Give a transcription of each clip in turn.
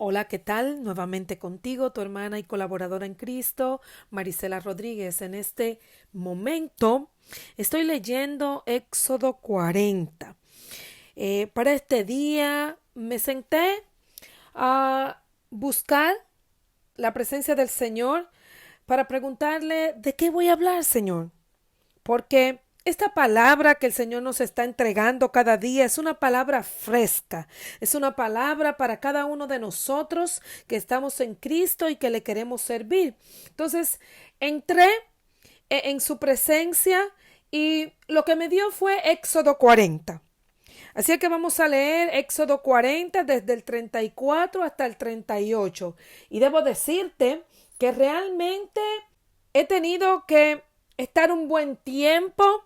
Hola, ¿qué tal? Nuevamente contigo, tu hermana y colaboradora en Cristo, Marisela Rodríguez. En este momento estoy leyendo Éxodo 40. Para este día me senté a buscar la presencia del Señor para preguntarle de qué voy a hablar, Señor. Porque esta palabra que el Señor nos está entregando cada día es una palabra fresca, es una palabra para cada uno de nosotros que estamos en Cristo y que le queremos servir. Entonces, entré en su presencia y lo que me dio fue Éxodo 40. Así que vamos a leer Éxodo 40 desde el 34 hasta el 38. Y debo decirte que realmente he tenido que estar un buen tiempo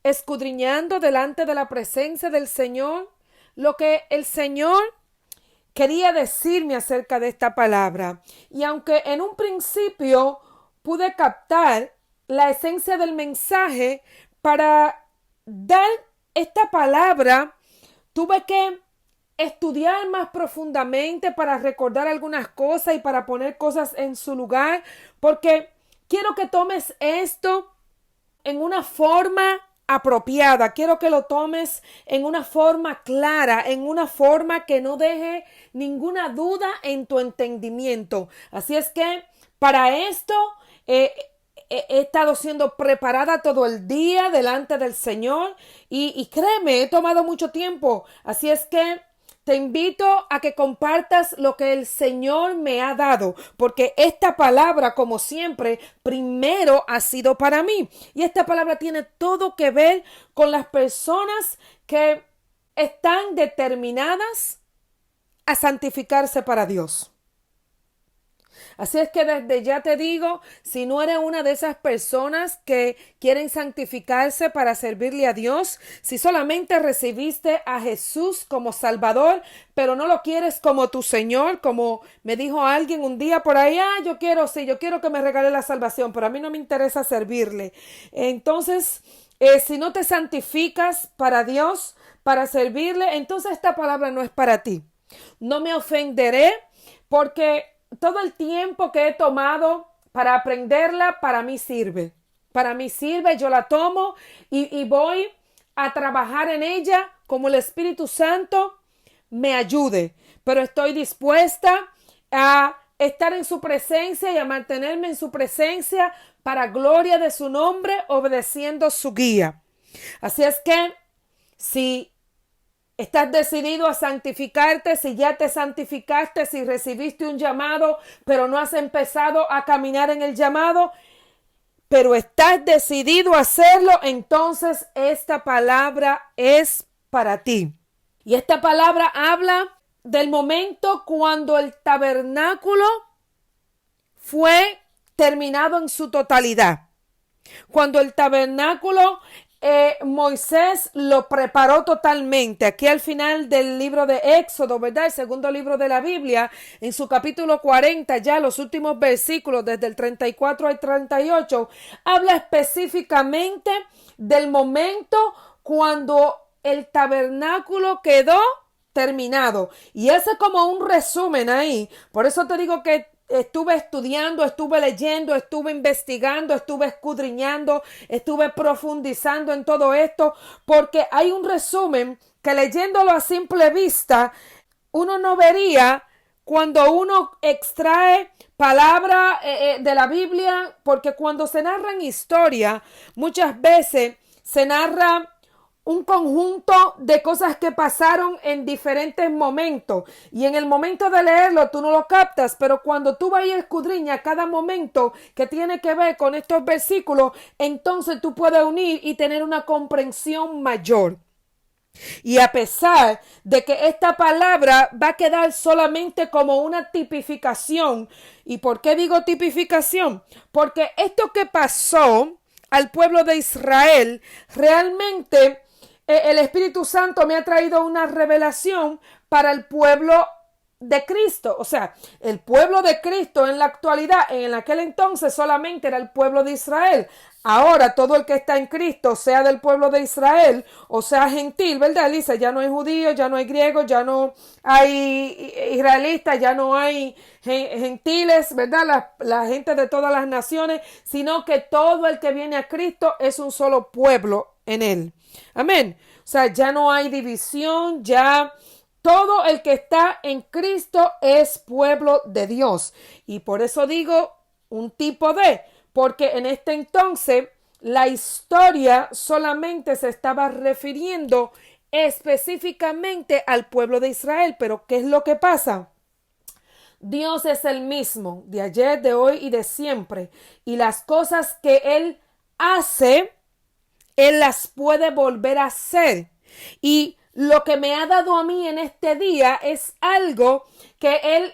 escudriñando delante de la presencia del Señor lo que el Señor quería decirme acerca de esta palabra. Y aunque en un principio pude captar la esencia del mensaje, para dar esta palabra tuve que estudiar más profundamente para recordar algunas cosas y para poner cosas en su lugar, porque quiero que tomes esto en una forma apropiada. Quiero que lo tomes en una forma clara, en una forma que no deje ninguna duda en tu entendimiento. Así es que para esto he estado siendo preparada todo el día delante del Señor y créeme, he tomado mucho tiempo. Así es que te invito a que compartas lo que el Señor me ha dado, porque esta palabra, como siempre, primero ha sido para mí. Y esta palabra tiene todo que ver con las personas que están determinadas a santificarse para Dios. Así es que desde ya te digo, si no eres una de esas personas que quieren santificarse para servirle a Dios, si solamente recibiste a Jesús como Salvador, pero no lo quieres como tu Señor, como me dijo alguien un día por ahí, yo quiero que me regale la salvación, pero a mí no me interesa servirle. Entonces, si no te santificas para Dios, para servirle, entonces esta palabra no es para ti. No me ofenderé porque todo el tiempo que he tomado para aprenderla, para mí sirve. Para mí sirve, yo la tomo y voy a trabajar en ella como el Espíritu Santo me ayude. Pero estoy dispuesta a estar en su presencia y a mantenerme en su presencia para gloria de su nombre, obedeciendo su guía. Así es que si estás decidido a santificarte, si ya te santificaste, si recibiste un llamado, pero no has empezado a caminar en el llamado, pero estás decidido a hacerlo, entonces esta palabra es para ti. Y esta palabra habla del momento cuando el tabernáculo fue terminado en su totalidad. Cuando el tabernáculo Moisés lo preparó totalmente. Aquí al final del libro de Éxodo, ¿verdad? El segundo libro de la Biblia, en su capítulo 40, ya los últimos versículos, desde el 34 al 38, habla específicamente del momento cuando el tabernáculo quedó terminado. Y ese es como un resumen ahí. Por eso te digo que estuve estudiando, estuve leyendo, estuve investigando, estuve escudriñando, estuve profundizando en todo esto, porque hay un resumen que leyéndolo a simple vista, uno no vería cuando uno extrae palabra de la Biblia, porque cuando se narran historia, muchas veces se narra un conjunto de cosas que pasaron en diferentes momentos y en el momento de leerlo tú no lo captas, pero cuando tú vas y escudriñas cada momento que tiene que ver con estos versículos, entonces tú puedes unir y tener una comprensión mayor. Y a pesar de que esta palabra va a quedar solamente como una tipificación, ¿y por qué digo tipificación? Porque esto que pasó al pueblo de Israel realmente el Espíritu Santo me ha traído una revelación para el pueblo de Cristo. O sea, el pueblo de Cristo en la actualidad, en aquel entonces solamente era el pueblo de Israel. Ahora todo el que está en Cristo, sea del pueblo de Israel o sea gentil, ¿verdad? Él dice, ya no hay judíos, ya no hay griegos, ya no hay israelitas, ya no hay gentiles, ¿verdad? La gente de todas las naciones, sino que todo el que viene a Cristo es un solo pueblo en él. Amén. O sea, ya no hay división, ya todo el que está en Cristo es pueblo de Dios. Y por eso digo un tipo de, porque en este entonces la historia solamente se estaba refiriendo específicamente al pueblo de Israel. Pero ¿qué es lo que pasa? Dios es el mismo de ayer, de hoy y de siempre. Y las cosas que Él hace, Él las puede volver a hacer. Y lo que me ha dado a mí en este día es algo que Él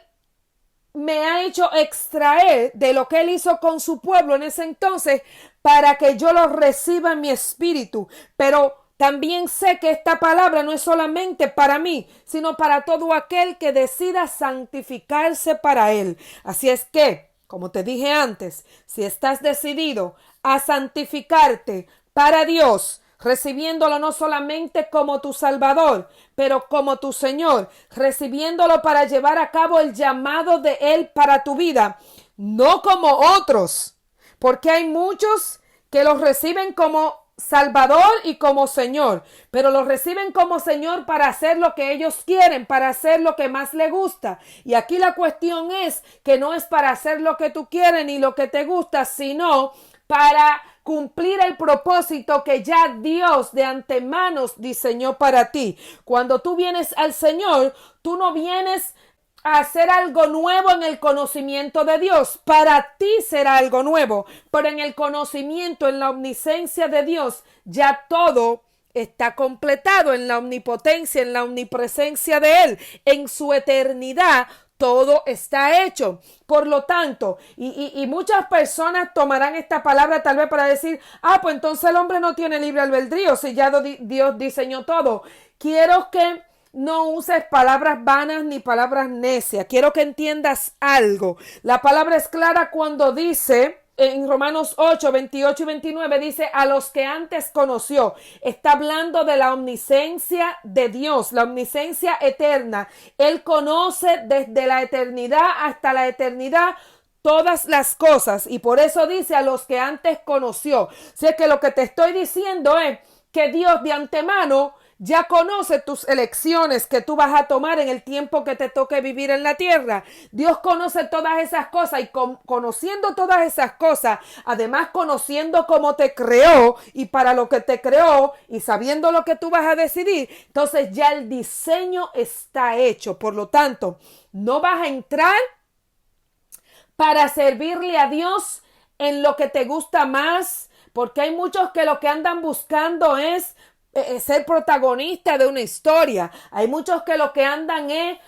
me ha hecho extraer de lo que Él hizo con su pueblo en ese entonces para que yo lo reciba en mi espíritu. Pero también sé que esta palabra no es solamente para mí, sino para todo aquel que decida santificarse para Él. Así es que, como te dije antes, si estás decidido a santificarte para Dios, recibiéndolo no solamente como tu Salvador, pero como tu Señor, recibiéndolo para llevar a cabo el llamado de Él para tu vida, no como otros, porque hay muchos que los reciben como Salvador y como Señor, pero los reciben como Señor para hacer lo que ellos quieren, para hacer lo que más les gusta. Y aquí la cuestión es que no es para hacer lo que tú quieres ni lo que te gusta, sino para cumplir el propósito que ya Dios de antemano diseñó para ti. Cuando tú vienes al Señor, tú no vienes a hacer algo nuevo en el conocimiento de Dios. Para ti será algo nuevo, pero en el conocimiento, en la omnisciencia de Dios, ya todo está completado, en la omnipotencia, en la omnipresencia de Él, en su eternidad. Todo está hecho. Por lo tanto, y muchas personas tomarán esta palabra tal vez para decir, pues entonces el hombre no tiene libre albedrío si ya Dios diseñó todo. Quiero que no uses palabras vanas ni palabras necias. Quiero que entiendas algo. La palabra es clara cuando dice en Romanos 8, 28 y 29 dice a los que antes conoció. Está hablando de la omnisciencia de Dios, la omnisciencia eterna. Él conoce desde la eternidad hasta la eternidad todas las cosas y por eso dice a los que antes conoció. Si es que lo que te estoy diciendo es que Dios de antemano ya conoce tus elecciones que tú vas a tomar en el tiempo que te toque vivir en la tierra. Dios conoce todas esas cosas y conociendo todas esas cosas, además conociendo cómo te creó y para lo que te creó y sabiendo lo que tú vas a decidir, entonces ya el diseño está hecho. Por lo tanto, no vas a entrar para servirle a Dios en lo que te gusta más, porque hay muchos que lo que andan buscando es ser protagonista de una historia. Hay muchos que lo que andan es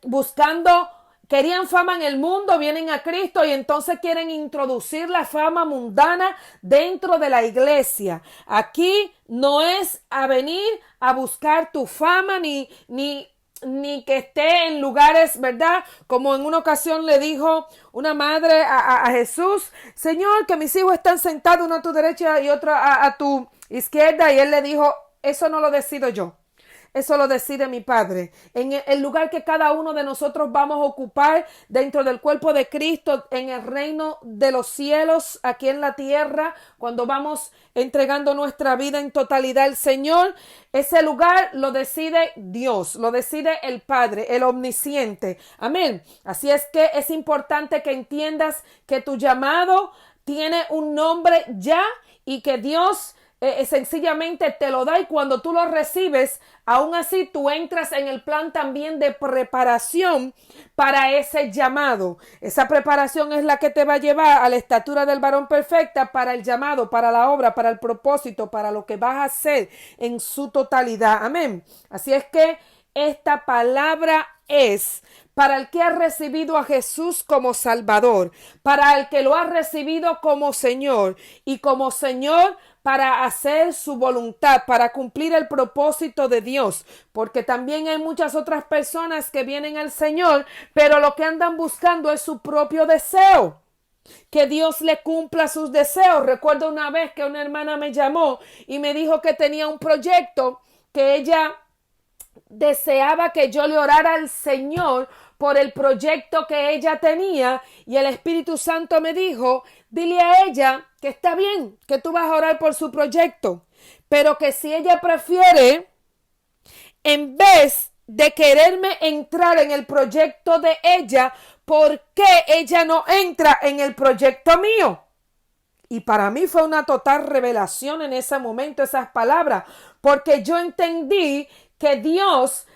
buscando, querían fama en el mundo, vienen a Cristo y entonces quieren introducir la fama mundana dentro de la iglesia. Aquí no es a venir a buscar tu fama ni que esté en lugares, ¿verdad? Como en una ocasión le dijo una madre a Jesús, Señor, que mis hijos están sentados uno a tu derecha y otro a tu izquierda, y él le dijo, eso no lo decido yo. Eso lo decide mi Padre. En el lugar que cada uno de nosotros vamos a ocupar dentro del cuerpo de Cristo, en el reino de los cielos, aquí en la tierra, cuando vamos entregando nuestra vida en totalidad al Señor, ese lugar lo decide Dios, lo decide el Padre, el omnisciente. Amén. Así es que es importante que entiendas que tu llamado tiene un nombre ya y que Dios sencillamente te lo da, y cuando tú lo recibes, aún así tú entras en el plan también de preparación para ese llamado. Esa preparación es la que te va a llevar a la estatura del varón perfecta para el llamado, para la obra, para el propósito, para lo que vas a hacer en su totalidad. Amén. Así es que esta palabra es para el que ha recibido a Jesús como Salvador, para el que lo ha recibido como Señor y como Señor para hacer su voluntad, para cumplir el propósito de Dios, porque también hay muchas otras personas que vienen al Señor, pero lo que andan buscando es su propio deseo. que Dios le cumpla sus deseos. Recuerdo una vez que una hermana me llamó y me dijo que tenía un proyecto que ella deseaba que yo le orara al Señor por el proyecto que ella tenía, y el Espíritu Santo me dijo, dile a ella que está bien, que tú vas a orar por su proyecto, pero que si ella prefiere, en vez de quererme entrar en el proyecto de ella, ¿por qué ella no entra en el proyecto mío? Y para mí fue una total revelación en ese momento esas palabras, porque yo entendí que Dios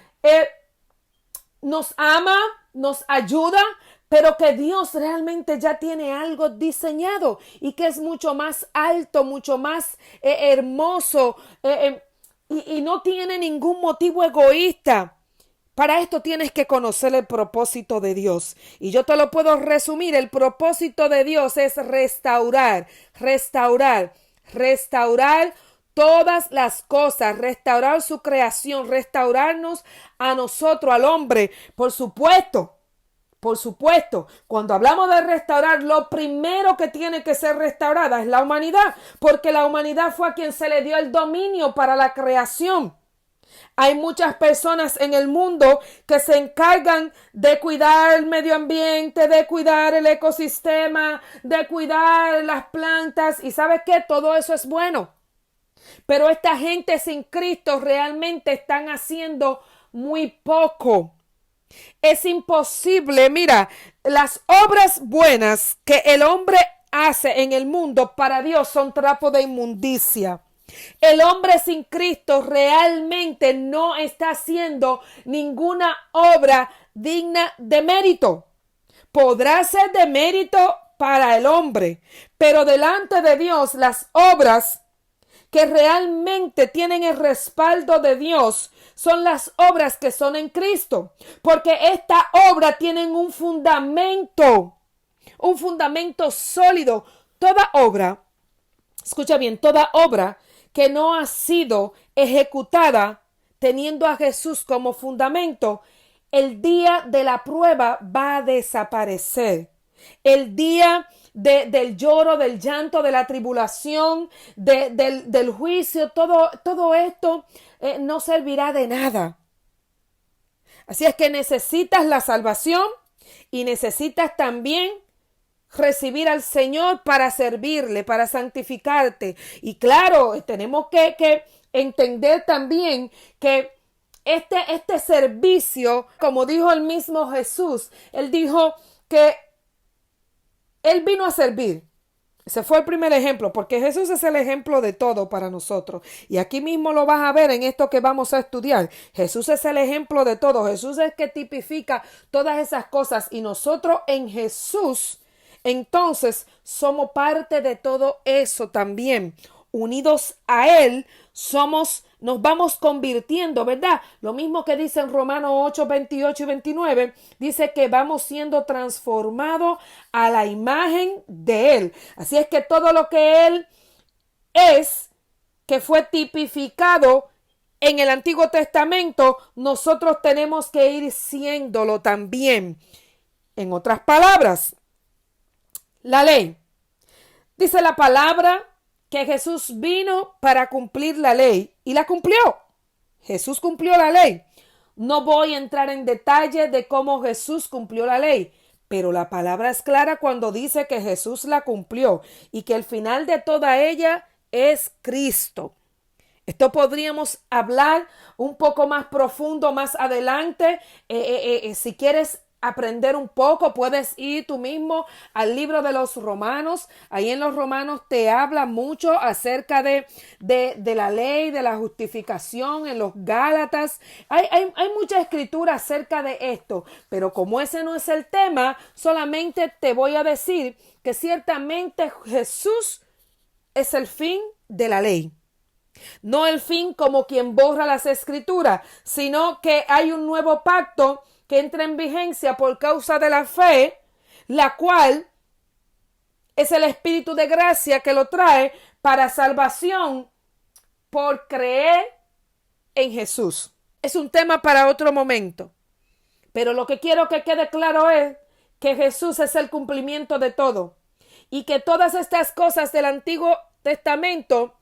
nos ama, nos ayuda, pero que Dios realmente ya tiene algo diseñado y que es mucho más alto, mucho más hermoso y no tiene ningún motivo egoísta. Para esto tienes que conocer el propósito de Dios. Y yo te lo puedo resumir. El propósito de Dios es restaurar todas las cosas, restaurar su creación, restaurarnos a nosotros, al hombre. Por supuesto, cuando hablamos de restaurar, lo primero que tiene que ser restaurada es la humanidad, porque la humanidad fue a quien se le dio el dominio para la creación. Hay muchas personas en el mundo que se encargan de cuidar el medio ambiente, de cuidar el ecosistema, de cuidar las plantas. Y ¿sabes qué? Todo eso es bueno. Pero esta gente sin Cristo realmente están haciendo muy poco. Es imposible, mira, las obras buenas que el hombre hace en el mundo para Dios son trapo de inmundicia. El hombre sin Cristo realmente no está haciendo ninguna obra digna de mérito. Podrá ser de mérito para el hombre, pero delante de Dios las obras que realmente tienen el respaldo de Dios son las obras que son en Cristo, porque esta obra tienen un fundamento sólido. Toda obra, escucha bien, toda obra que no ha sido ejecutada teniendo a Jesús como fundamento, el día de la prueba va a desaparecer. El día del lloro, del llanto, de la tribulación, del juicio, todo esto no servirá de nada. Así es que necesitas la salvación y necesitas también recibir al Señor para servirle, para santificarte. Y claro, tenemos que entender también que este servicio, como dijo el mismo Jesús, él dijo que él vino a servir. Ese fue el primer ejemplo, porque Jesús es el ejemplo de todo para nosotros. Y aquí mismo lo vas a ver en esto que vamos a estudiar. Jesús es el ejemplo de todo. Jesús es el que tipifica todas esas cosas. Y nosotros en Jesús, entonces, somos parte de todo eso también. Unidos a Él, nos vamos convirtiendo, ¿verdad? Lo mismo que dice en Romanos 8, 28 y 29, dice que vamos siendo transformados a la imagen de Él. Así es que todo lo que Él es, que fue tipificado en el Antiguo Testamento, nosotros tenemos que ir siéndolo también. En otras palabras, la ley. Dice la palabra que Jesús vino para cumplir la ley y la cumplió. Jesús cumplió la ley. No voy a entrar en detalle de cómo Jesús cumplió la ley, pero la palabra es clara cuando dice que Jesús la cumplió y que el final de toda ella es Cristo. Esto podríamos hablar un poco más profundo más adelante. Si quieres aprender un poco, puedes ir tú mismo al libro de los Romanos. Ahí en los Romanos te habla mucho acerca de la ley, de la justificación. En los Gálatas hay mucha escritura acerca de esto, pero como ese no es el tema, solamente te voy a decir que ciertamente Jesús es el fin de la ley. No el fin como quien borra las escrituras, sino que hay un nuevo pacto que entra en vigencia por causa de la fe, la cual es el Espíritu de gracia que lo trae para salvación por creer en Jesús. Es un tema para otro momento, pero lo que quiero que quede claro es que Jesús es el cumplimiento de todo. y que todas estas cosas del Antiguo Testamento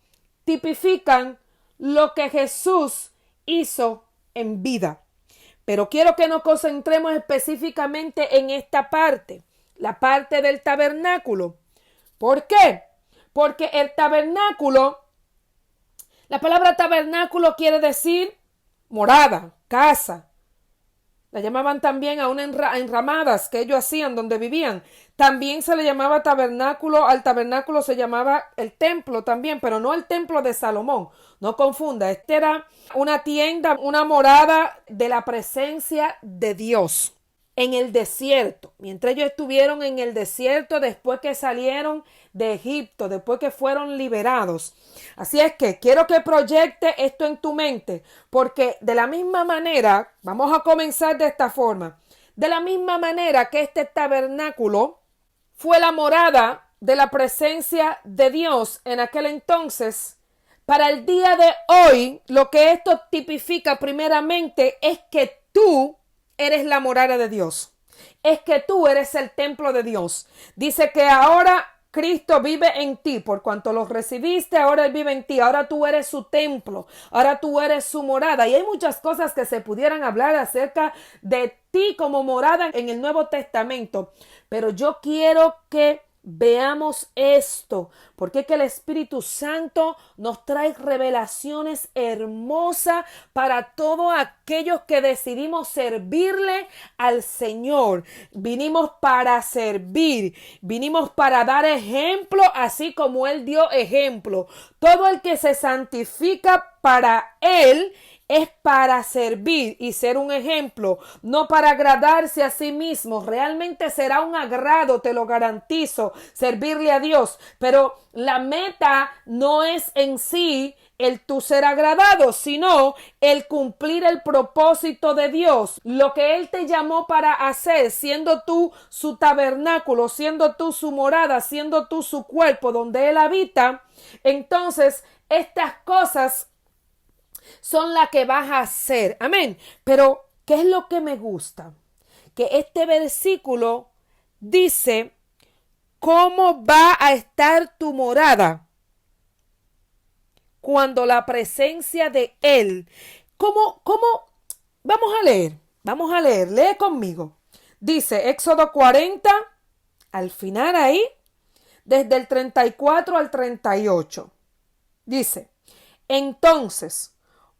tipifican lo que Jesús hizo en vida. Pero quiero que nos concentremos específicamente en esta parte, la parte del tabernáculo. ¿Por qué? Porque el tabernáculo, la palabra tabernáculo quiere decir morada, casa. La llamaban también a unas enramadas que ellos hacían donde vivían. También se le llamaba tabernáculo, al tabernáculo se llamaba el templo también, pero no el templo de Salomón. No confunda, este era una tienda, una morada de la presencia de Dios en el desierto. Mientras ellos estuvieron en el desierto después que salieron de Egipto, después que fueron liberados. Así es que quiero que proyecte esto en tu mente, porque de la misma manera, vamos a comenzar de esta forma, de la misma manera que este tabernáculo fue la morada de la presencia de Dios en aquel entonces, para el día de hoy, lo que esto tipifica primeramente es que tú eres la morada de Dios. Es que tú eres el templo de Dios. Dice que ahora Cristo vive en ti, por cuanto lo recibiste, ahora Él vive en ti, ahora tú eres su templo, ahora tú eres su morada. Y hay muchas cosas que se pudieran hablar acerca de ti como morada en el Nuevo Testamento, pero yo quiero que veamos esto, porque es que el Espíritu Santo nos trae revelaciones hermosas para todos aquellos que decidimos servirle al Señor. Vinimos para servir, vinimos para dar ejemplo, así como Él dio ejemplo. Todo el que se santifica para Él es para servir y ser un ejemplo, no para agradarse a sí mismo. Realmente será un agrado, te lo garantizo, servirle a Dios. Pero la meta no es en sí el tú ser agradado, sino el cumplir el propósito de Dios. Lo que Él te llamó para hacer, siendo tú su tabernáculo, siendo tú su morada, siendo tú su cuerpo donde Él habita. Entonces, estas cosas son las que vas a hacer. Amén. Pero, ¿qué es lo que me gusta? Que este versículo dice cómo va a estar tu morada cuando la presencia de Él. ¿Cómo? Vamos a leer, lee conmigo. Dice Éxodo 40, al final ahí, desde el 34 al 38. Dice, entonces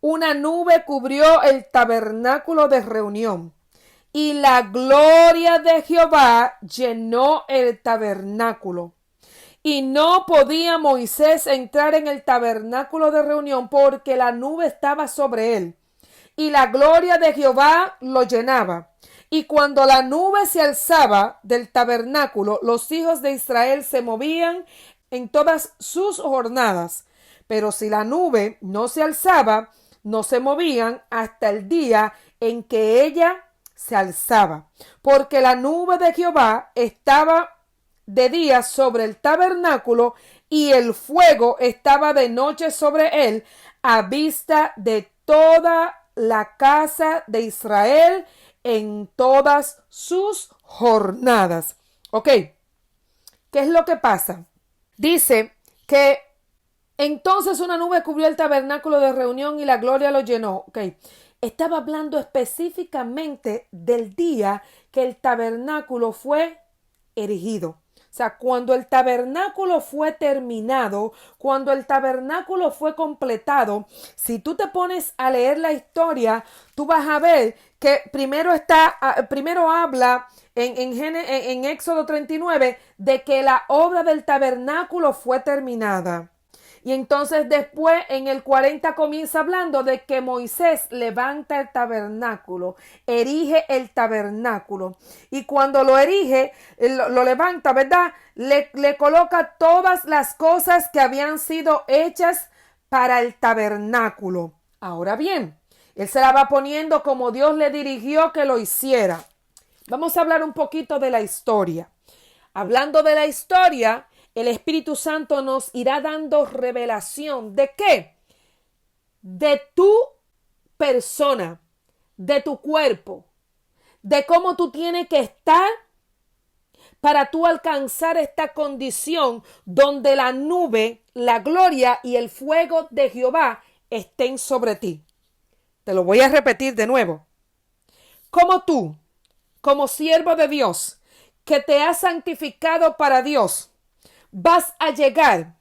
una nube cubrió el tabernáculo de reunión, y la gloria de Jehová llenó el tabernáculo. Y no podía Moisés entrar en el tabernáculo de reunión porque la nube estaba sobre él, y la gloria de Jehová lo llenaba. Y cuando la nube se alzaba del tabernáculo, los hijos de Israel se movían en todas sus jornadas. Pero si la nube no se alzaba, no se movían hasta el día en que ella se alzaba, porque la nube de Jehová estaba de día sobre el tabernáculo y el fuego estaba de noche sobre él, a vista de toda la casa de Israel en todas sus jornadas. Ok, ¿qué es lo que pasa? Dice que entonces una nube cubrió el tabernáculo de reunión y la gloria lo llenó. Okay. Estaba hablando específicamente del día que el tabernáculo fue erigido. O sea, cuando el tabernáculo fue terminado, cuando el tabernáculo fue completado, si tú te pones a leer la historia, tú vas a ver que primero habla en Éxodo 39 de que la obra del tabernáculo fue terminada. Y entonces después en el 40 comienza hablando de que Moisés levanta el tabernáculo, erige el tabernáculo. Y cuando lo erige, lo levanta, ¿verdad? Le coloca todas las cosas que habían sido hechas para el tabernáculo. Ahora bien, él se la va poniendo como Dios le dirigió que lo hiciera. Vamos a hablar un poquito de la historia. Hablando de la historia, el Espíritu Santo nos irá dando revelación. ¿De qué? De tu persona, de tu cuerpo, de cómo tú tienes que estar para tú alcanzar esta condición donde la nube, la gloria y el fuego de Jehová estén sobre ti? Te lo voy a repetir de nuevo. Como tú, como siervo de Dios, que te has santificado para Dios, vas a llegar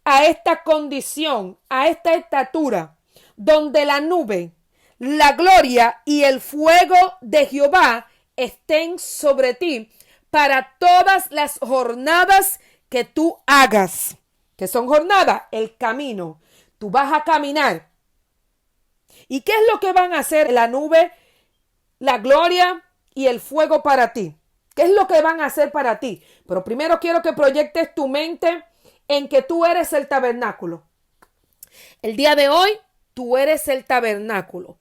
a esta condición, a esta estatura, donde la nube, la gloria y el fuego de Jehová estén sobre ti para todas las jornadas que tú hagas. ¿Qué son jornadas? El camino. Tú vas a caminar. ¿Y qué es lo que van a hacer la nube, la gloria y el fuego para ti? ¿Qué es lo que van a hacer para ti? Pero primero quiero que proyectes tu mente en que tú eres el tabernáculo. El día de hoy, tú eres el tabernáculo.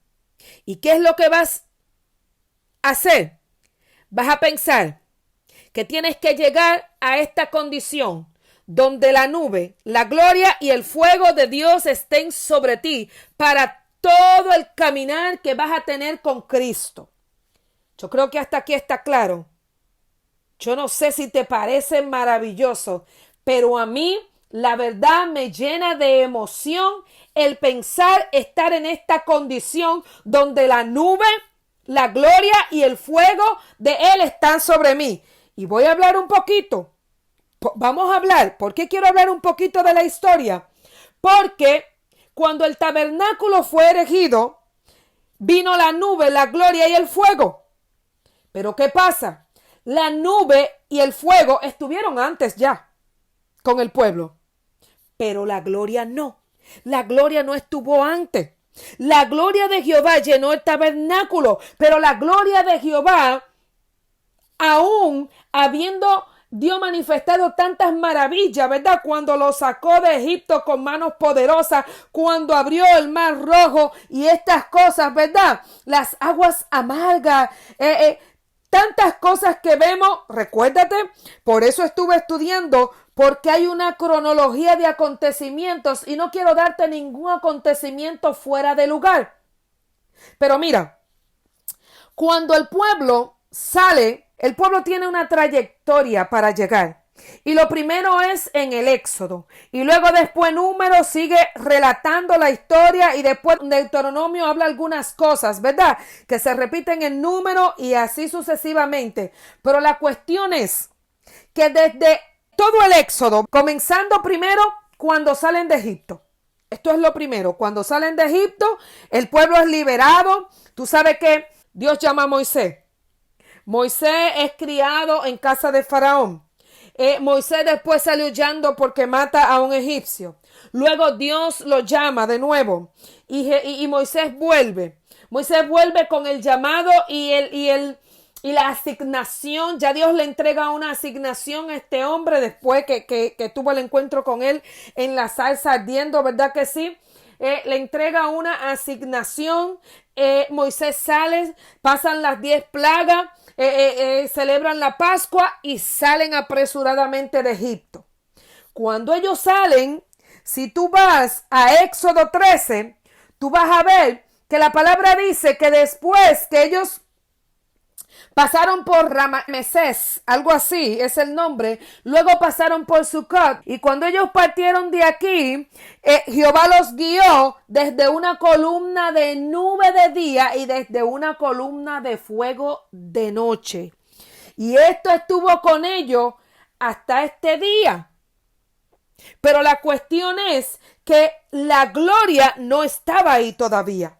¿Y qué es lo que vas a hacer? Vas a pensar que tienes que llegar a esta condición donde la nube, la gloria y el fuego de Dios estén sobre ti para todo el caminar que vas a tener con Cristo. Yo creo que hasta aquí está claro. Yo no sé si te parece maravilloso, pero a mí la verdad me llena de emoción el pensar estar en esta condición donde la nube, la gloria y el fuego de Él están sobre mí. Y voy a hablar un poquito. Vamos a hablar. ¿Por qué quiero hablar un poquito de la historia? Porque cuando el tabernáculo fue erigido, vino la nube, la gloria y el fuego. Pero ¿qué pasa? La nube y el fuego estuvieron antes ya con el pueblo. Pero la gloria no. La gloria no estuvo antes. La gloria de Jehová llenó el tabernáculo. Pero la gloria de Jehová, aún habiendo Dios manifestado tantas maravillas, ¿verdad? Cuando lo sacó de Egipto con manos poderosas, cuando abrió el mar rojo y estas cosas, ¿verdad? Las aguas amargas, tantas cosas que vemos, recuérdate, por eso estuve estudiando, porque hay una cronología de acontecimientos y no quiero darte ningún acontecimiento fuera de lugar. Pero mira, cuando el pueblo sale, el pueblo tiene una trayectoria para llegar. Y lo primero es en el Éxodo. Y luego después Números sigue relatando la historia. Y después Deuteronomio habla algunas cosas, ¿verdad? Que se repiten en Número y así sucesivamente. Pero la cuestión es que desde todo el Éxodo, comenzando primero cuando salen de Egipto. Esto es lo primero. Cuando salen de Egipto, el pueblo es liberado. Tú sabes que Dios llama a Moisés. Moisés es criado en casa de Faraón. Moisés después sale huyendo porque mata a un egipcio. Luego Dios lo llama de nuevo y Moisés vuelve. Moisés vuelve con el llamado y la asignación. Ya Dios le entrega una asignación a este hombre después que tuvo el encuentro con él en la salsa ardiendo, ¿verdad que sí? Le entrega una asignación. Moisés sale, pasan las 10 plagas. Celebran la Pascua y salen apresuradamente de Egipto. Cuando ellos salen, si tú vas a Éxodo 13, tú vas a ver que la palabra dice que después que ellos pasaron por Ramesés, algo así es el nombre, luego pasaron por Sucot, y cuando ellos partieron de aquí, Jehová los guió desde una columna de nube de día y desde una columna de fuego de noche. Y esto estuvo con ellos hasta este día. Pero la cuestión es que la gloria no estaba ahí todavía.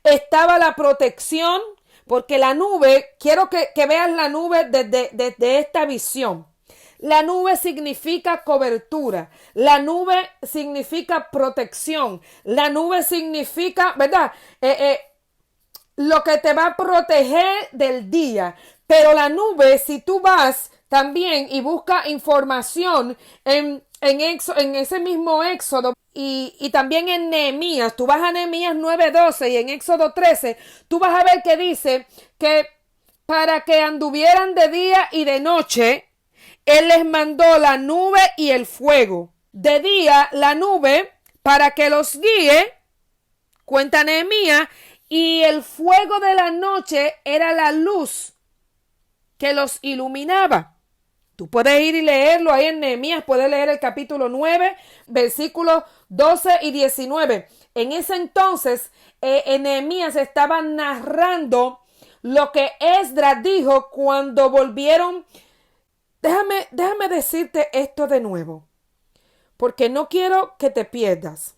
Estaba la protección. Porque la nube, quiero que veas la nube desde esta visión. La nube significa cobertura. La nube significa protección. La nube significa, ¿verdad? Lo que te va a proteger del día. Pero la nube, si tú vas también y buscas información en ese mismo Éxodo y también en Nehemías, tú vas a Nehemías 9:12 y en Éxodo 13, tú vas a ver que dice que para que anduvieran de día y de noche, Él les mandó la nube y el fuego. De día, la nube para que los guíe, cuenta Nehemías, y el fuego de la noche era la luz que los iluminaba. Tú puedes ir y leerlo ahí en Nehemías, puedes leer el capítulo 9, versículos 12 y 19. En ese entonces, Nehemías estaba narrando lo que Esdras dijo cuando volvieron. Déjame decirte esto de nuevo, porque no quiero que te pierdas.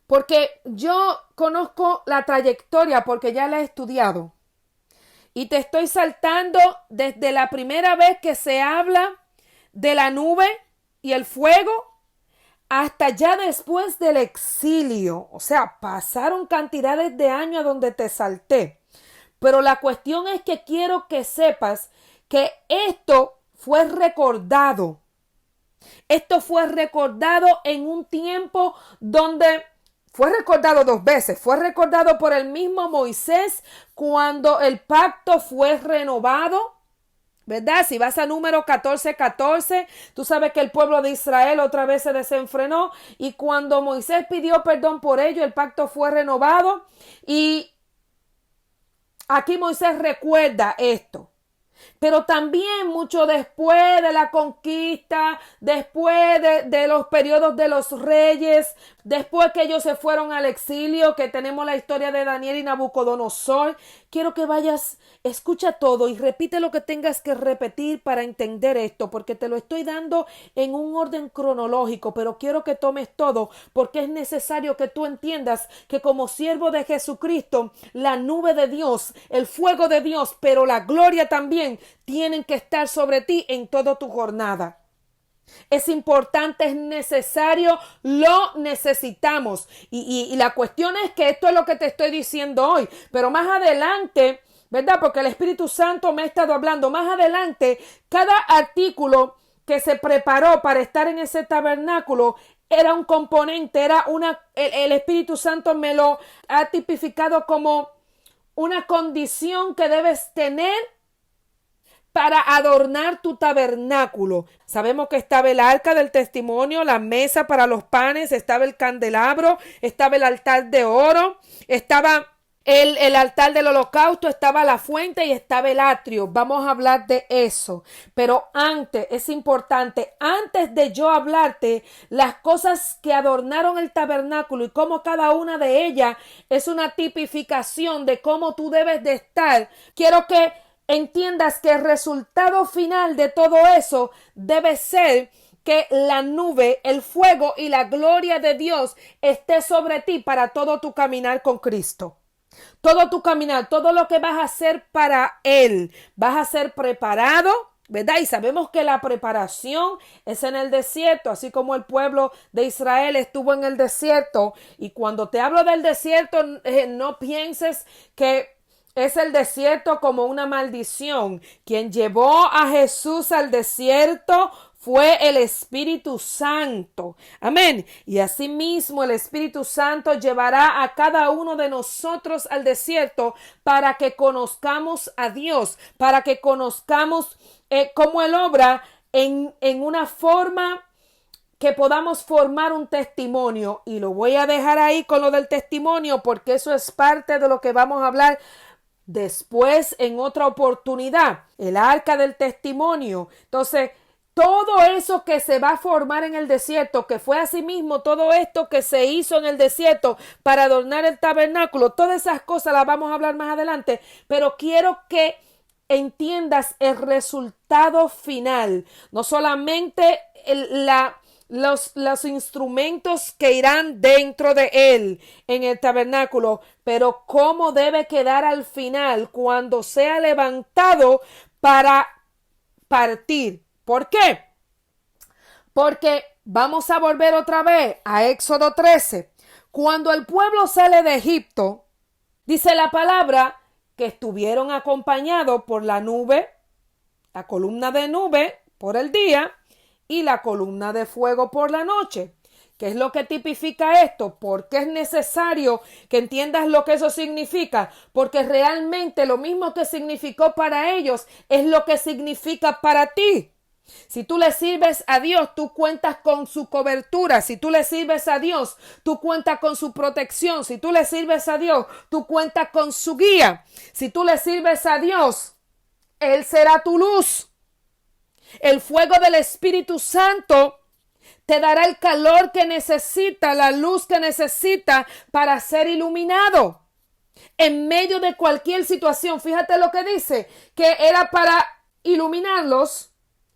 Porque yo conozco la trayectoria, porque ya la he estudiado. Y te estoy saltando desde la primera vez que se habla de la nube y el fuego hasta ya después del exilio. O sea, pasaron cantidades de años a donde te salté. Pero la cuestión es que quiero que sepas que esto fue recordado. Esto fue recordado en un tiempo donde fue recordado dos veces. Fue recordado por el mismo Moisés cuando el pacto fue renovado, ¿verdad? Si vas a número 14:14, tú sabes que el pueblo de Israel otra vez se desenfrenó y cuando Moisés pidió perdón por ello, el pacto fue renovado y aquí Moisés recuerda esto. Pero también mucho después de la conquista, después de los periodos de los reyes, después que ellos se fueron al exilio, que tenemos la historia de Daniel y Nabucodonosor, quiero que vayas, escucha todo y repite lo que tengas que repetir para entender esto, porque te lo estoy dando en un orden cronológico, pero quiero que tomes todo, porque es necesario que tú entiendas que como siervo de Jesucristo, la nube de Dios, el fuego de Dios, pero la gloria también, tienen que estar sobre ti en toda tu jornada. Es importante, es necesario, lo necesitamos. Y la cuestión es que esto es lo que te estoy diciendo hoy. Pero más adelante, ¿verdad? Porque el Espíritu Santo me ha estado hablando. Más adelante, cada artículo que se preparó para estar en ese tabernáculo era un componente, el Espíritu Santo me lo ha tipificado como una condición que debes tener para adornar tu tabernáculo. Sabemos que estaba el arca del testimonio, la mesa para los panes, estaba el candelabro, estaba el altar de oro, estaba el altar del holocausto, estaba la fuente y estaba el atrio. Vamos a hablar de eso. Pero antes, es importante, antes de yo hablarte las cosas que adornaron el tabernáculo y cómo cada una de ellas es una tipificación de cómo tú debes de estar, quiero que entiendas que el resultado final de todo eso debe ser que la nube, el fuego y la gloria de Dios esté sobre ti para todo tu caminar con Cristo. Todo tu caminar, todo lo que vas a hacer para Él, vas a ser preparado, ¿verdad? Y sabemos que la preparación es en el desierto, así como el pueblo de Israel estuvo en el desierto. Y cuando te hablo del desierto, no pienses que es el desierto como una maldición. Quien llevó a Jesús al desierto fue el Espíritu Santo. Amén. Y asimismo el Espíritu Santo llevará a cada uno de nosotros al desierto para que conozcamos a Dios, para que conozcamos cómo Él obra en una forma que podamos formar un testimonio. Y lo voy a dejar ahí con lo del testimonio porque eso es parte de lo que vamos a hablar después en otra oportunidad, el arca del testimonio. Entonces, todo eso que se va a formar en el desierto, que fue asimismo todo esto que se hizo en el desierto para adornar el tabernáculo, todas esas cosas las vamos a hablar más adelante, pero quiero que entiendas el resultado final, no solamente los instrumentos que irán dentro de él en el tabernáculo, pero cómo debe quedar al final cuando sea levantado para partir. ¿Por qué? Porque vamos a volver otra vez a Éxodo 13. Cuando el pueblo sale de Egipto, dice la palabra que estuvieron acompañados por la nube, la columna de nube por el día y la columna de fuego por la noche. ¿Qué es lo que tipifica esto? Porque es necesario que entiendas lo que eso significa, porque realmente lo mismo que significó para ellos es lo que significa para ti. Si tú le sirves a Dios, tú cuentas con su cobertura. Si tú le sirves a Dios, tú cuentas con su protección. Si tú le sirves a Dios, tú cuentas con su guía. Si tú le sirves a Dios, Él será tu luz. El fuego del Espíritu Santo te dará el calor que necesita, la luz que necesita para ser iluminado en medio de cualquier situación. Fíjate lo que dice, que era para iluminarlos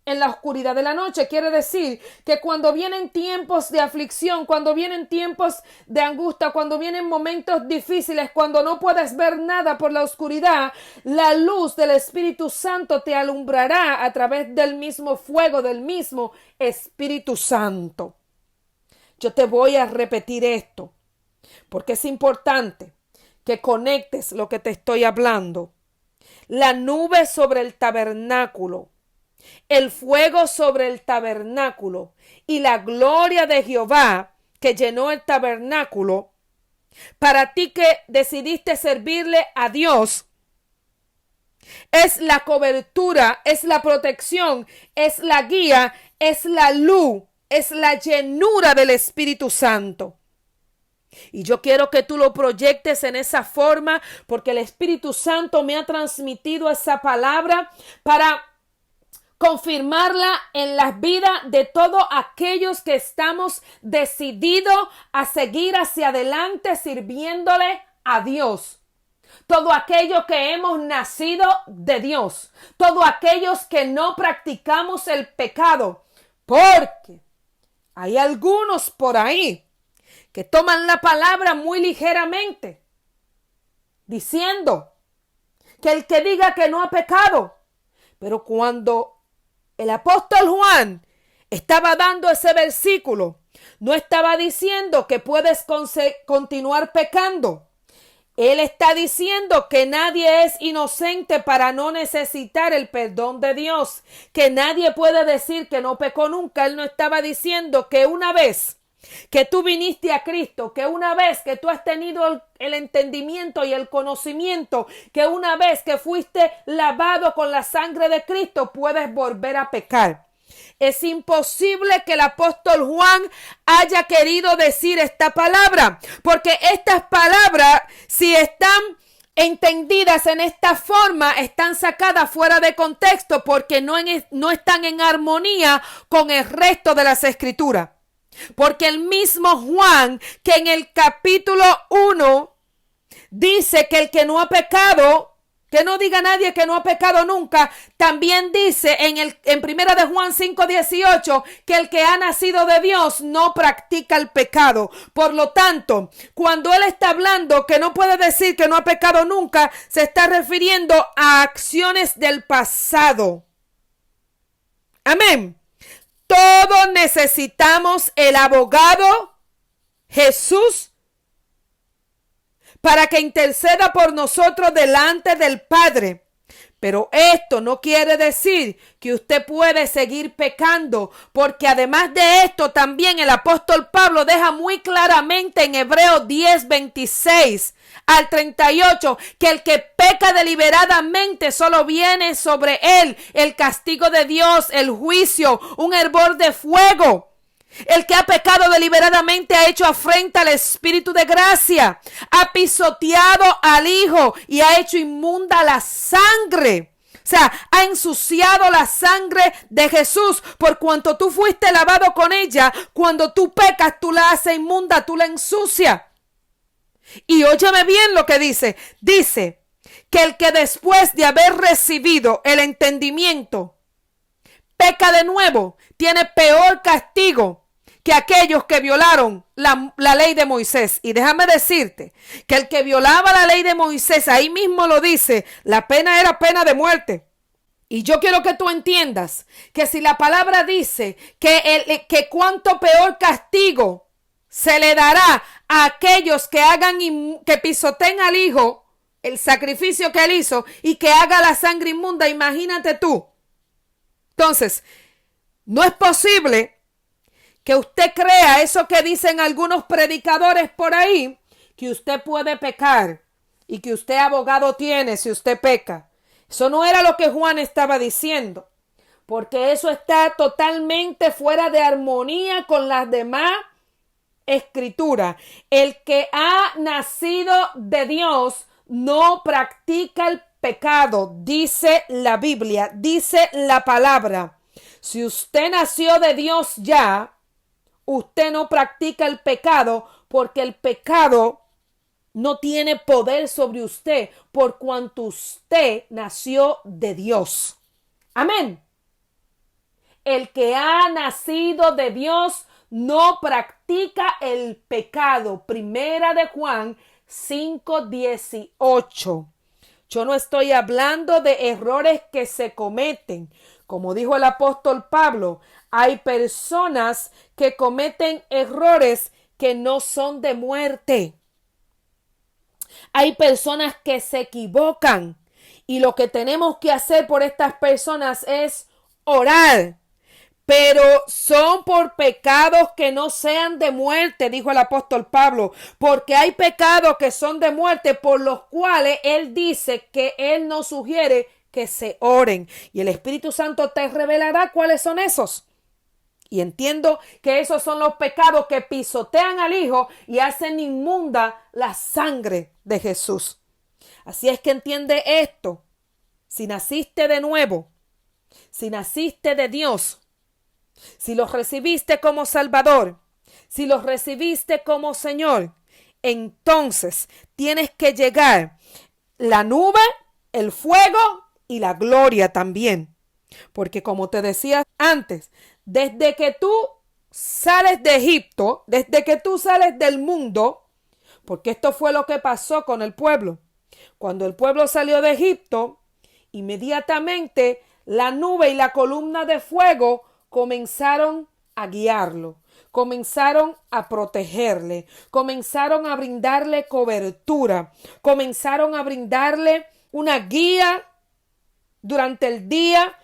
en la oscuridad de la noche. Quiere decir que cuando vienen tiempos de aflicción, cuando vienen tiempos de angustia, cuando vienen momentos difíciles, cuando no puedes ver nada por la oscuridad, la luz del Espíritu Santo te alumbrará a través del mismo fuego, del mismo Espíritu Santo. Yo te voy a repetir esto, porque es importante que conectes lo que te estoy hablando. La nube sobre el tabernáculo, el fuego sobre el tabernáculo y la gloria de Jehová que llenó el tabernáculo, para ti que decidiste servirle a Dios, es la cobertura, es la protección, es la guía, es la luz, es la llenura del Espíritu Santo. Y yo quiero que tú lo proyectes en esa forma, porque el Espíritu Santo me ha transmitido esa palabra para confirmarla en las vidas de todos aquellos que estamos decididos a seguir hacia adelante sirviéndole a Dios. Todos aquellos que hemos nacido de Dios. Todos aquellos que no practicamos el pecado. Porque hay algunos por ahí que toman la palabra muy ligeramente, diciendo que el que diga que no ha pecado. Pero cuando el apóstol Juan estaba dando ese versículo, no estaba diciendo que puedes continuar pecando. Él está diciendo que nadie es inocente para no necesitar el perdón de Dios, que nadie puede decir que no pecó nunca. Él no estaba diciendo que una vez que tú viniste a Cristo, que una vez que tú has tenido el entendimiento y el conocimiento, que una vez que fuiste lavado con la sangre de Cristo, puedes volver a pecar. Es imposible que el apóstol Juan haya querido decir esta palabra, porque estas palabras, si están entendidas en esta forma, están sacadas fuera de contexto, porque no están en armonía con el resto de las escrituras. Porque el mismo Juan, que en el capítulo 1 dice que el que no ha pecado, que no diga nadie que no ha pecado nunca, también dice en primera de Juan 5:18 que el que ha nacido de Dios no practica el pecado. Por lo tanto, cuando él está hablando que no puede decir que no ha pecado nunca, se está refiriendo a acciones del pasado. Amén. Todos necesitamos el abogado Jesús para que interceda por nosotros delante del Padre. Pero esto no quiere decir que usted puede seguir pecando, porque además de esto también el apóstol Pablo deja muy claramente en Hebreos 10:26 al 38 que el que peca deliberadamente solo viene sobre él el castigo de Dios, el juicio, un hervor de fuego. El que ha pecado deliberadamente ha hecho afrenta al Espíritu de gracia, ha pisoteado al Hijo y ha hecho inmunda la sangre. O sea, ha ensuciado la sangre de Jesús, por cuanto tú fuiste lavado con ella. Cuando tú pecas, tú la haces inmunda, tú la ensucias. Y óyeme bien lo que dice. Dice que el que después de haber recibido el entendimiento peca de nuevo, tiene peor castigo que aquellos que violaron la ley de Moisés. Y déjame decirte que el que violaba la ley de Moisés, ahí mismo lo dice, la pena era pena de muerte. Y yo quiero que tú entiendas que si la palabra dice que cuánto peor castigo se le dará a aquellos que que pisoteen al Hijo, el sacrificio que él hizo, y que haga la sangre inmunda, imagínate tú. Entonces, no es posible que usted crea eso que dicen algunos predicadores por ahí, que usted puede pecar y que usted abogado tiene si usted peca. Eso no era lo que Juan estaba diciendo, porque eso está totalmente fuera de armonía con las demás escrituras. El que ha nacido de Dios no practica el pecado, dice la Biblia, dice la palabra. Si usted nació de Dios ya, usted no practica el pecado porque el pecado no tiene poder sobre usted por cuanto usted nació de Dios. Amén. El que ha nacido de Dios no practica el pecado. Primera de Juan 5:18. Yo no estoy hablando de errores que se cometen. Como dijo el apóstol Pablo, hay personas que cometen errores que no son de muerte. Hay personas que se equivocan y lo que tenemos que hacer por estas personas es orar. Pero son por pecados que no sean de muerte, dijo el apóstol Pablo, porque hay pecados que son de muerte por los cuales él dice que él nos sugiere que se oren. Y el Espíritu Santo te revelará cuáles son esos. Y entiendo que esos son los pecados que pisotean al Hijo y hacen inmunda la sangre de Jesús. Así es que entiende esto. Si naciste de nuevo, si naciste de Dios, si los recibiste como Salvador, si los recibiste como Señor, entonces tienes que llegar la nube, el fuego y la gloria también. Porque como te decía antes, desde que tú sales de Egipto, desde que tú sales del mundo, porque esto fue lo que pasó con el pueblo. Cuando el pueblo salió de Egipto, inmediatamente la nube y la columna de fuego comenzaron a guiarlo, comenzaron a protegerle, comenzaron a brindarle cobertura, comenzaron a brindarle una guía durante el día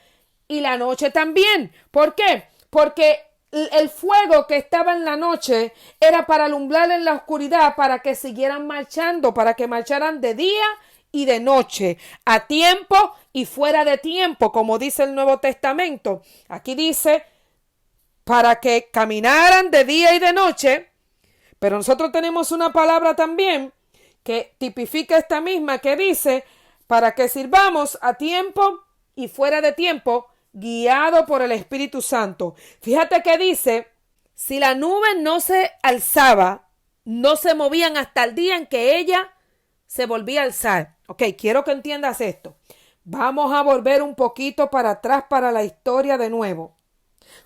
y la noche también. ¿Por qué? Porque el fuego que estaba en la noche era para alumbrar en la oscuridad, para que siguieran marchando, para que marcharan de día y de noche, a tiempo y fuera de tiempo, como dice el Nuevo Testamento. Aquí dice para que caminaran de día y de noche, pero nosotros tenemos una palabra también que tipifica esta misma, que dice para que sirvamos a tiempo y fuera de tiempo, guiado por el Espíritu Santo. Fíjate que dice, si la nube no se alzaba, no se movían hasta el día en que ella se volvía a alzar. Ok, quiero que entiendas esto. Vamos a volver un poquito para atrás para la historia de nuevo.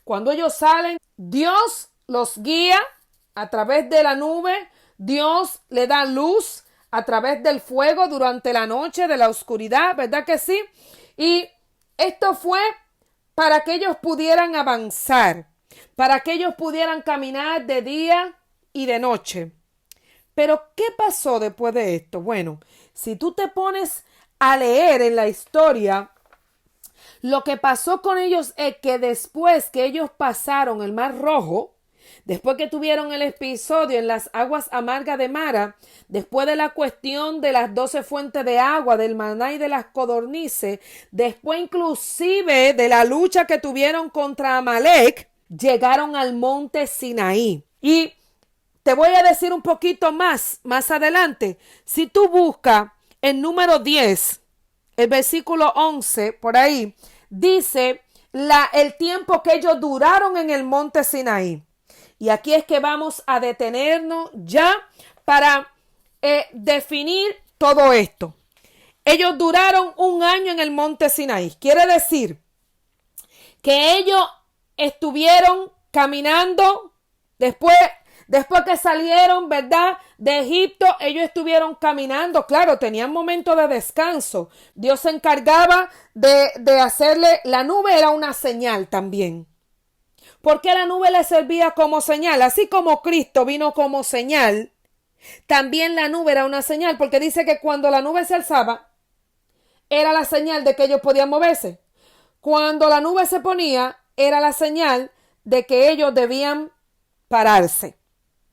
Cuando ellos salen, Dios los guía a través de la nube, Dios le da luz a través del fuego durante la noche, de la oscuridad, ¿verdad que sí? Y esto fue para que ellos pudieran avanzar, para que ellos pudieran caminar de día y de noche. Pero, ¿qué pasó después de esto? Bueno, si tú te pones a leer en la historia, lo que pasó con ellos es que después que ellos pasaron el Mar Rojo, después que tuvieron el episodio en las aguas amargas de Mara, después de la cuestión de las 12 fuentes de agua, del maná y de las codornices, después inclusive de la lucha que tuvieron contra Amalek, llegaron al monte Sinaí. Y te voy a decir un poquito más adelante. Si tú buscas en número 10, el versículo 11, por ahí, dice el tiempo que ellos duraron en el monte Sinaí. Y aquí es que vamos a detenernos ya para definir todo esto. Ellos duraron 1 año en el monte Sinaí. Quiere decir que ellos estuvieron caminando después que salieron, ¿verdad?, de Egipto. Ellos estuvieron caminando. Claro, tenían momentos de descanso. Dios se encargaba de hacerle. La nube era una señal también. Porque la nube le servía como señal. Así como Cristo vino como señal, también la nube era una señal. Porque dice que cuando la nube se alzaba, era la señal de que ellos podían moverse. Cuando la nube se ponía, era la señal de que ellos debían pararse.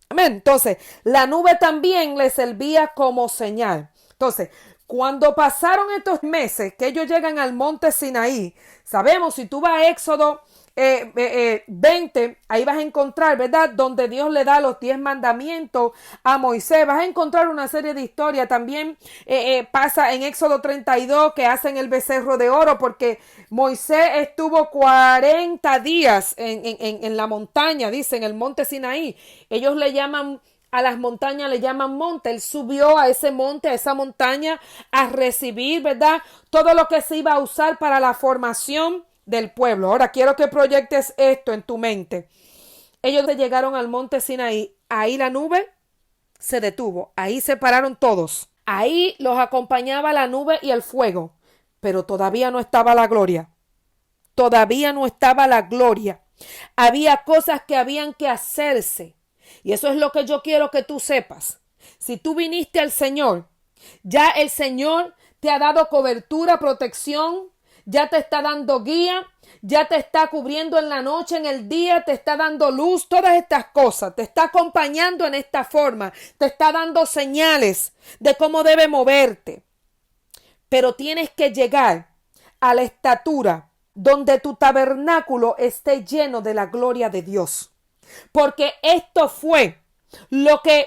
Amén. Entonces, la nube también les servía como señal. Entonces, cuando pasaron estos meses que ellos llegan al monte Sinaí, sabemos, si tú vas a Éxodo 20, ahí vas a encontrar, ¿verdad? Donde Dios le da los 10 mandamientos a Moisés. Vas a encontrar una serie de historias. También pasa en Éxodo 32 que hacen el becerro de oro, porque Moisés estuvo 40 días en la montaña, dice, en el monte Sinaí. Ellos le llaman... A las montañas le llaman monte. Él subió a ese monte, a esa montaña, a recibir, ¿verdad? Todo lo que se iba a usar para la formación del pueblo. Ahora quiero que proyectes esto en tu mente. Ellos llegaron al monte Sinaí. Ahí la nube se detuvo. Ahí se pararon todos. Ahí los acompañaba la nube y el fuego. Pero todavía no estaba la gloria. Todavía no estaba la gloria. Había cosas que habían que hacerse. Y eso es lo que yo quiero que tú sepas. Si tú viniste al Señor, ya el Señor te ha dado cobertura, protección, ya te está dando guía, ya te está cubriendo en la noche, en el día, te está dando luz, todas estas cosas, te está acompañando en esta forma, te está dando señales de cómo debe moverte. Pero tienes que llegar a la estatura donde tu tabernáculo esté lleno de la gloria de Dios. Porque esto fue lo que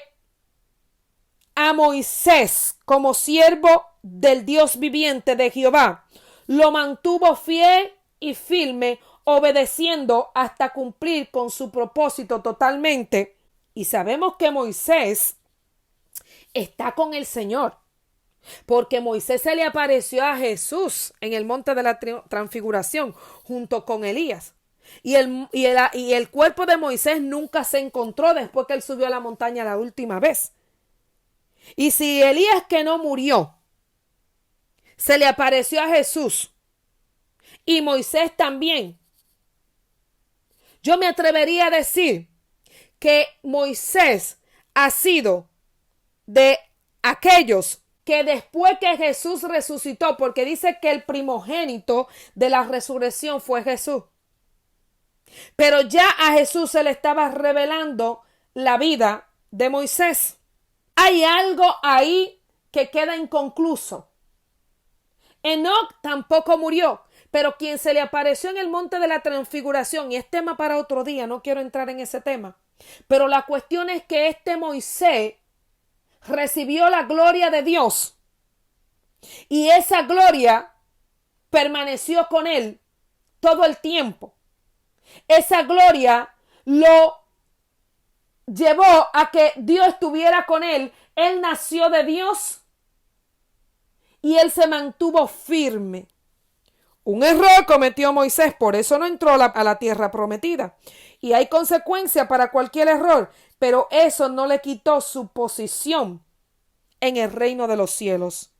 a Moisés, como siervo del Dios viviente de Jehová, lo mantuvo fiel y firme, obedeciendo hasta cumplir con su propósito totalmente. Y sabemos que Moisés está con el Señor, porque Moisés se le apareció a Jesús en el monte de la transfiguración junto con Elías. Y el cuerpo de Moisés nunca se encontró después que él subió a la montaña la última vez. Y si Elías, que no murió, se le apareció a Jesús y Moisés también, yo me atrevería a decir que Moisés ha sido de aquellos que después que Jesús resucitó, porque dice que el primogénito de la resurrección fue Jesús. Pero ya a Jesús se le estaba revelando la vida de Moisés. Hay algo ahí que queda inconcluso. Enoc tampoco murió, pero quien se le apareció en el monte de la transfiguración, y es tema para otro día, no quiero entrar en ese tema, pero la cuestión es que este Moisés recibió la gloria de Dios y esa gloria permaneció con él todo el tiempo. Esa gloria lo llevó a que Dios estuviera con él. Él nació de Dios y él se mantuvo firme. Un error cometió Moisés, por eso no entró a la tierra prometida. Y hay consecuencia para cualquier error, pero eso no le quitó su posición en el reino de los cielos.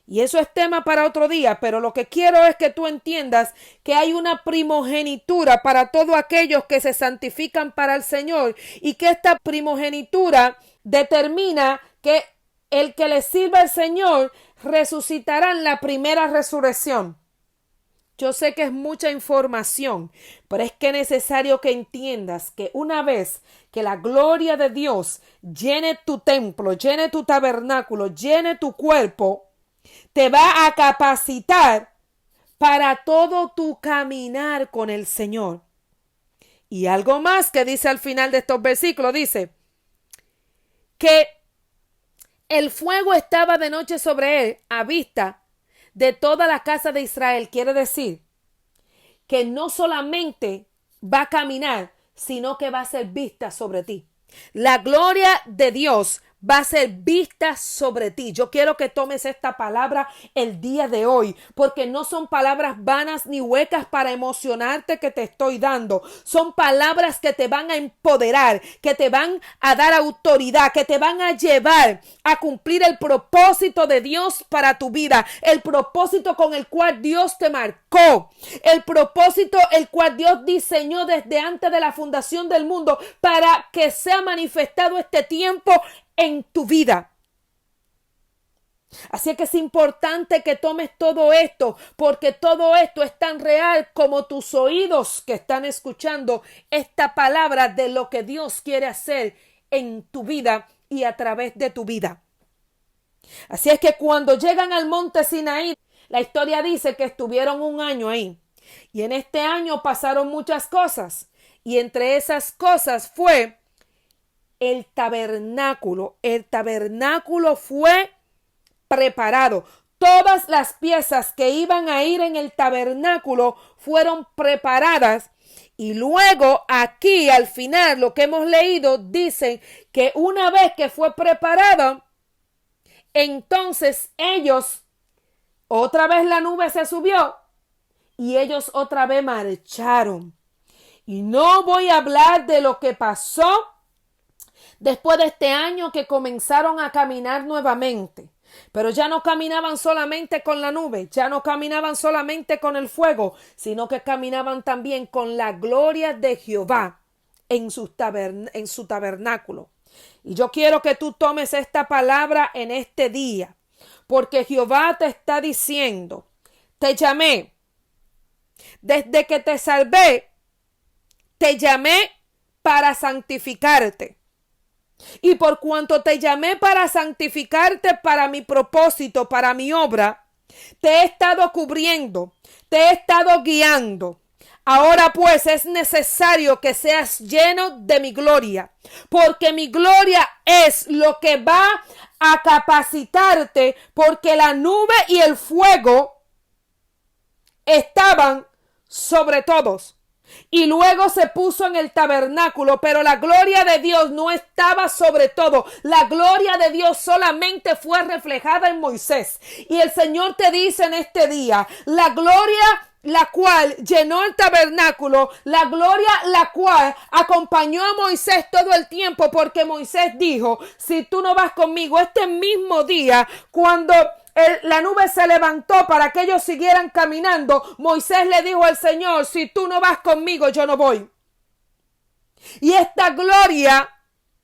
Y eso es tema para otro día, pero lo que quiero es que tú entiendas que hay una primogenitura para todos aquellos que se santifican para el Señor y que esta primogenitura determina que el que le sirva al Señor resucitará en la primera resurrección. Yo sé que es mucha información, pero es que es necesario que entiendas que una vez que la gloria de Dios llene tu templo, llene tu tabernáculo, llene tu cuerpo, te va a capacitar para todo tu caminar con el Señor. Y algo más que dice al final de estos versículos, dice que el fuego estaba de noche sobre él a vista de toda la casa de Israel. Quiere decir que no solamente va a caminar, sino que va a ser vista sobre ti. La gloria de Dios va a ser vista sobre ti. Yo quiero que tomes esta palabra el día de hoy, porque no son palabras vanas ni huecas para emocionarte que te estoy dando. Son palabras que te van a empoderar, que te van a dar autoridad, que te van a llevar a cumplir el propósito de Dios para tu vida, el propósito con el cual Dios te marcó, el propósito el cual Dios diseñó desde antes de la fundación del mundo para que sea manifestado este tiempo en tu vida. Así que es importante que tomes todo esto, porque todo esto es tan real como tus oídos que están escuchando esta palabra de lo que Dios quiere hacer en tu vida y a través de tu vida. Así es que cuando llegan al monte Sinaí, la historia dice que estuvieron un año ahí. Y en este año pasaron muchas cosas. Y entre esas cosas fue el tabernáculo. El tabernáculo fue preparado. Todas las piezas que iban a ir en el tabernáculo fueron preparadas. Y luego aquí al final lo que hemos leído dicen que una vez que fue preparado, entonces ellos, otra vez la nube se subió y ellos otra vez marcharon. Y no voy a hablar de lo que pasó después de este año que comenzaron a caminar nuevamente. Pero ya no caminaban solamente con la nube, ya no caminaban solamente con el fuego, sino que caminaban también con la gloria de Jehová en su tabernáculo. Y yo quiero que tú tomes esta palabra en este día, porque Jehová te está diciendo, te llamé, desde que te salvé, te llamé para santificarte. Y por cuanto te llamé para santificarte para mi propósito, para mi obra, te he estado cubriendo, te he estado guiando. Ahora pues es necesario que seas lleno de mi gloria, porque mi gloria es lo que va a capacitarte, porque la nube y el fuego estaban sobre todos. Y luego se puso en el tabernáculo, pero la gloria de Dios no estaba sobre todo. La gloria de Dios solamente fue reflejada en Moisés. Y el Señor te dice en este día, la gloria la cual llenó el tabernáculo, la gloria la cual acompañó a Moisés todo el tiempo, porque Moisés dijo, si tú no vas conmigo, este mismo día, cuando la nube se levantó para que ellos siguieran caminando, Moisés le dijo al Señor, si tú no vas conmigo, yo no voy. Y esta gloria,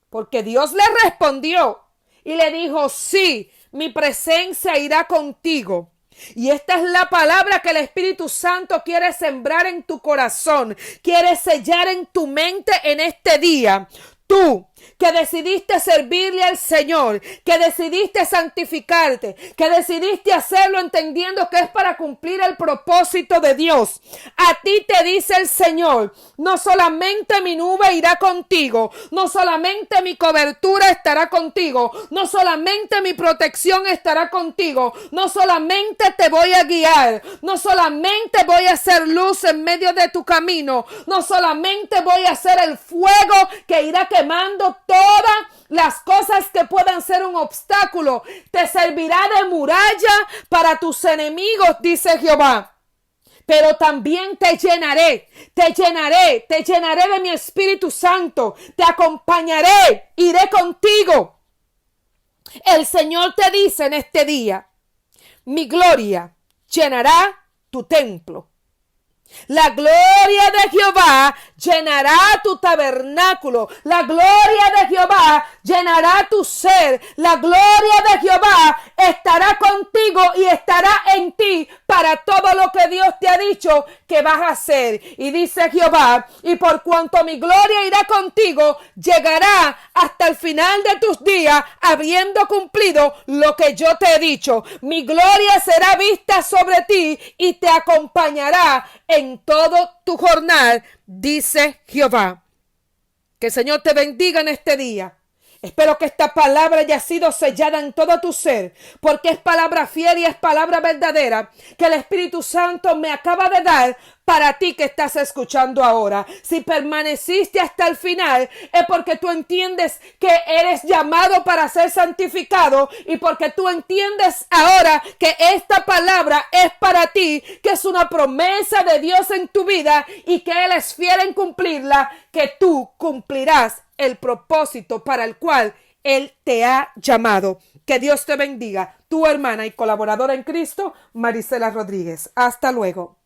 porque Dios le respondió y le dijo, sí, mi presencia irá contigo. Y esta es la palabra que el Espíritu Santo quiere sembrar en tu corazón, quiere sellar en tu mente en este día. Tú que decidiste servirle al Señor, que decidiste santificarte, que decidiste hacerlo entendiendo que es para cumplir el propósito de Dios. A ti te dice el Señor, no solamente mi nube irá contigo, no solamente mi cobertura estará contigo, no solamente mi protección estará contigo, no solamente te voy a guiar, no solamente voy a hacer luz en medio de tu camino, no solamente voy a hacer el fuego que irá quemando todas las cosas que puedan ser un obstáculo, te servirá de muralla para tus enemigos, dice Jehová. Pero también te llenaré de mi Espíritu Santo, te acompañaré, iré contigo. El Señor te dice en este día, mi gloria llenará tu templo. La gloria de Jehová llenará tu tabernáculo. La gloria de Jehová llenará tu ser. La gloria de Jehová estará contigo y estará en ti para todo lo que Dios te ha dicho que vas a hacer. Y dice Jehová, y por cuanto mi gloria irá contigo, llegará hasta el final de tus días, habiendo cumplido lo que yo te he dicho. Mi gloria será vista sobre ti y te acompañará en todo tu jornal, dice Jehová. Que el Señor te bendiga en este día. Espero que esta palabra haya sido sellada en todo tu ser, porque es palabra fiel y es palabra verdadera que el Espíritu Santo me acaba de dar para ti que estás escuchando ahora. Si permaneciste hasta el final, es porque tú entiendes que eres llamado para ser santificado y porque tú entiendes ahora que esta palabra es para ti, que es una promesa de Dios en tu vida y que Él es fiel en cumplirla, que tú cumplirás el propósito para el cual Él te ha llamado. Que Dios te bendiga. Tu hermana y colaboradora en Cristo, Marisela Rodríguez. Hasta luego.